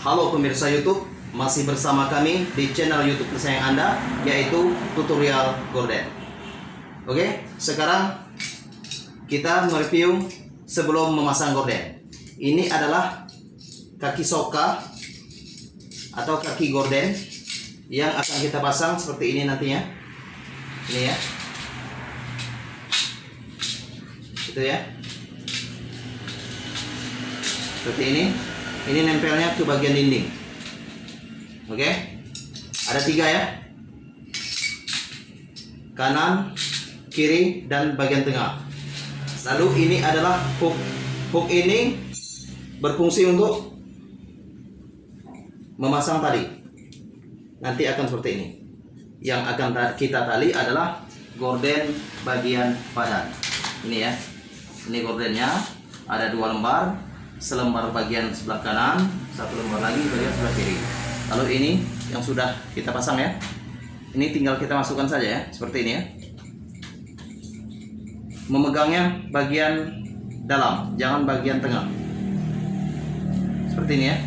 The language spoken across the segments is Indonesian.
Halo pemirsa YouTube, masih bersama kami di channel YouTube kesayangan Anda, yaitu Tutorial Gorden. Oke, sekarang kita mereview sebelum memasang gorden. Ini adalah kaki soka atau kaki gorden yang akan kita pasang seperti ini nantinya. Ini ya, itu ya, seperti ini. Ini nempelnya ke bagian dinding. Oke, ada 3 ya, kanan, kiri, dan bagian tengah. Lalu ini adalah hook. Hook ini berfungsi untuk memasang tali. Nanti akan seperti ini. Yang akan kita tali adalah gorden bagian badan. Ini ya, ini gordennya ada 2 lembar. Selembar bagian sebelah kanan, 1 lembar lagi bagian sebelah kiri. Lalu ini yang sudah kita pasang ya. Ini tinggal kita masukkan saja ya, seperti ini ya. Memegangnya bagian dalam, jangan bagian tengah. Seperti ini ya.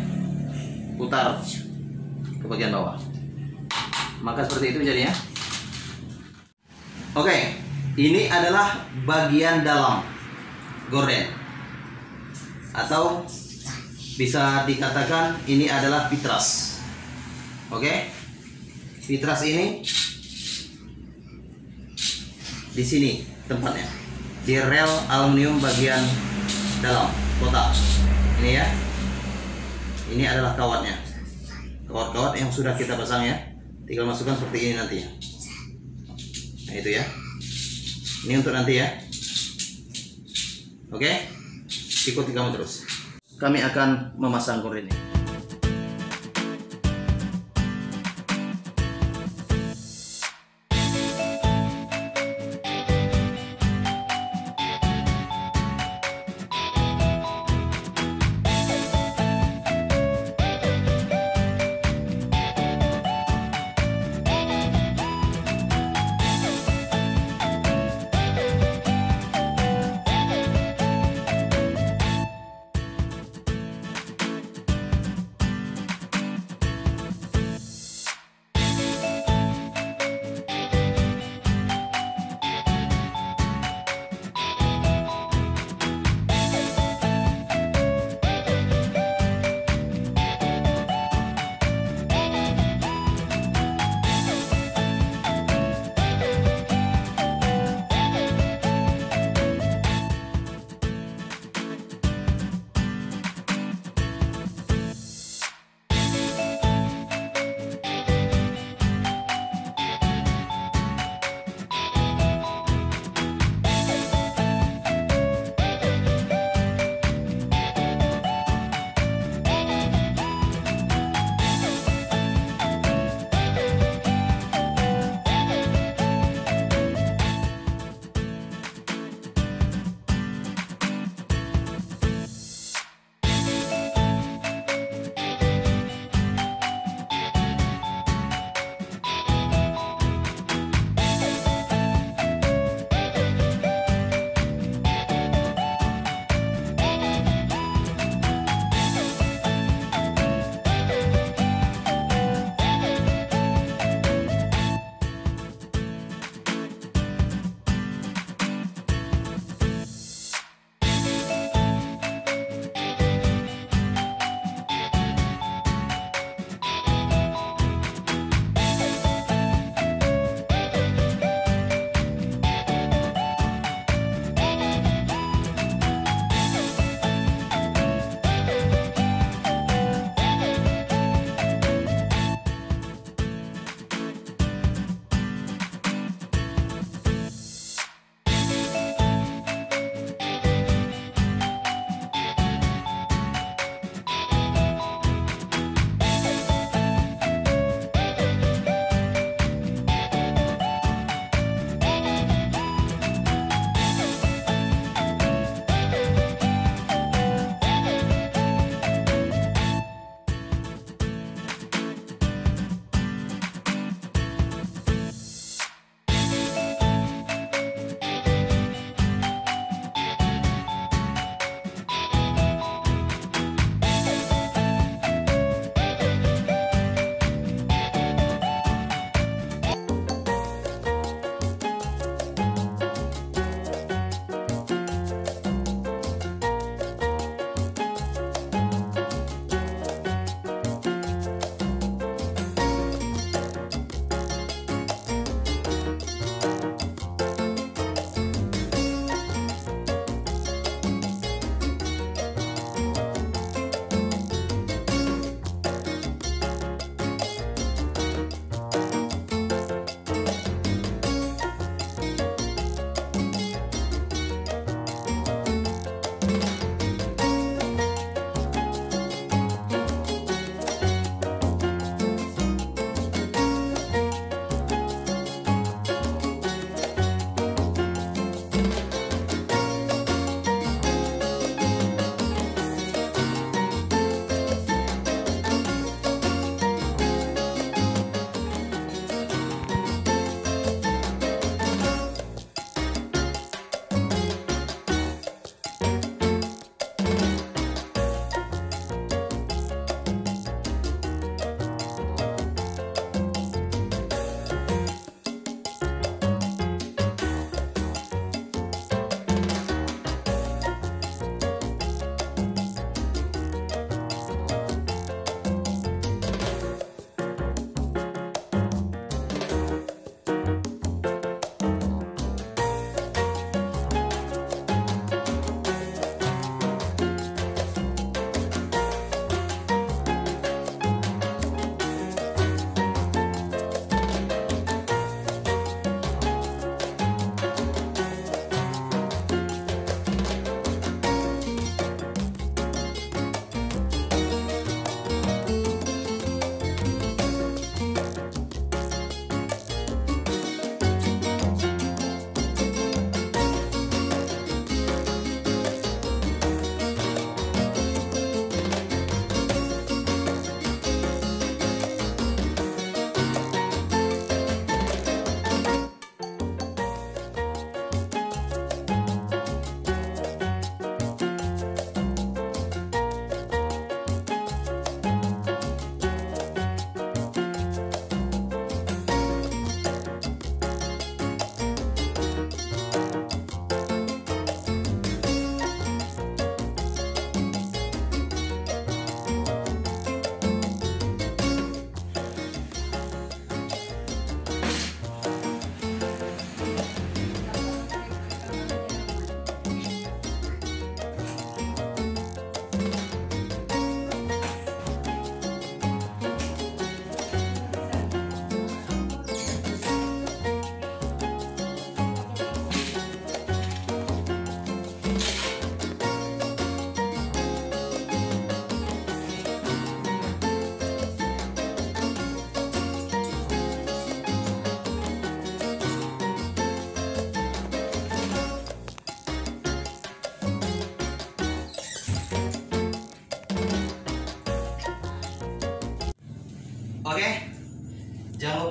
Putar ke bagian bawah. Maka seperti itu jadinya. Oke, ini adalah bagian dalam gorden. Atau bisa dikatakan ini adalah pitras. Oke, pitras ini di sini tempatnya, di rel aluminium bagian dalam kotak ini ya. Ini adalah kawatnya, kawat-kawat yang sudah kita pasang ya. Tinggal masukkan seperti ini nantinya. Nah itu ya, ini untuk nanti ya. Oke, ikuti kami terus. Kami akan memasang gorden ini.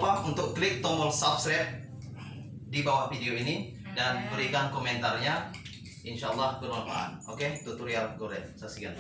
lupa untuk klik tombol subscribe di bawah video ini dan berikan komentarnya. Insya Allah bermanfaat. Oke, tutorial Golden. Saksikan.